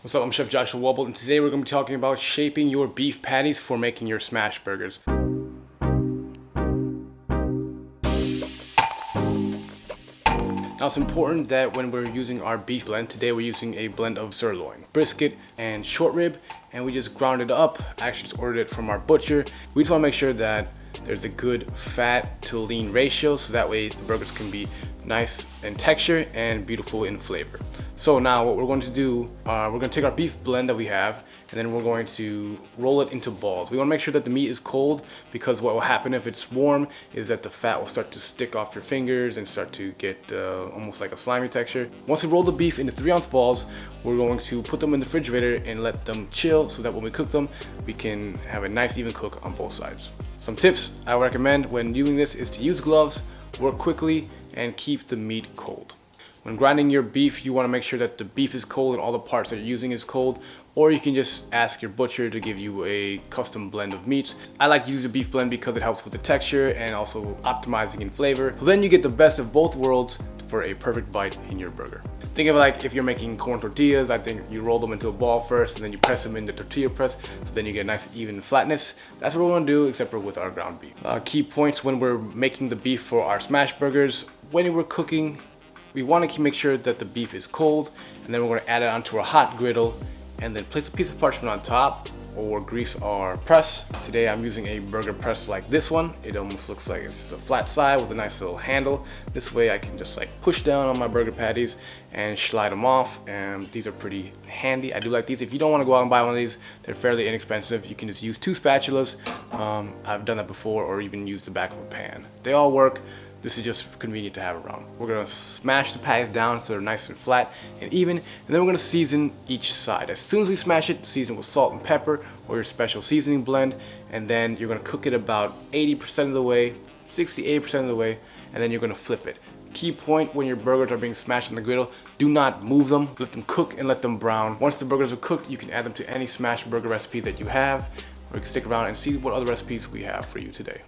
What's up, I'm Chef Joshua Walbolt, and today we're going to be talking about shaping your beef patties for making your smash burgers. Now it's important that when we're using our beef blend, today we're using a blend of sirloin, brisket, and short rib, and we just ground it up. I actually just ordered it from our butcher. We just want to make sure that there's a good fat to lean ratio, so that way the burgers can be nice in texture and beautiful in flavor. So now what we're going to do, we're going to take our beef blend that we have, and then we're going to roll it into balls. We want to make sure that the meat is cold, because what will happen if it's warm is that the fat will start to stick off your fingers and start to get almost like a slimy texture. Once we roll the beef into 3-ounce balls, we're going to put them in the refrigerator and let them chill so that when we cook them, we can have a nice even cook on both sides. Some tips I recommend when doing this is to use gloves, work quickly, and keep the meat cold. When grinding your beef, you want to make sure that the beef is cold and all the parts that you're using is cold, or you can just ask your butcher to give you a custom blend of meats. I like to use a beef blend because it helps with the texture and also optimizing in flavor. So then you get the best of both worlds for a perfect bite in your burger. Think of it like if you're making corn tortillas. I think you roll them into a ball first and then you press them in the tortilla press, so then you get a nice even flatness. That's what we're going to do, except for with our ground beef. Key points when we're making the beef for our smash burgers: when we're cooking, we want to make sure that the beef is cold, and then we're going to add it onto a hot griddle and then place a piece of parchment on top or grease our press. Today I'm using a burger press like this one. It almost looks like it's just a flat side with a nice little handle. This way I can just like push down on my burger patties and slide them off, and these are pretty handy. I do like these. If you don't want to go out and buy one of these, they're fairly inexpensive. You can just use 2 spatulas. I've done that before, or even use the back of a pan. They all work. This is just convenient to have around. We're gonna smash the patties down so they're nice and flat and even, and then we're gonna season each side. As soon as we smash it, season with salt and pepper or your special seasoning blend, and then you're gonna cook it about 80% of the way, 60-80% of the way, and then you're gonna flip it. Key point when your burgers are being smashed on the griddle: do not move them. Let them cook and let them brown. Once the burgers are cooked, you can add them to any smash burger recipe that you have, or you can stick around and see what other recipes we have for you today.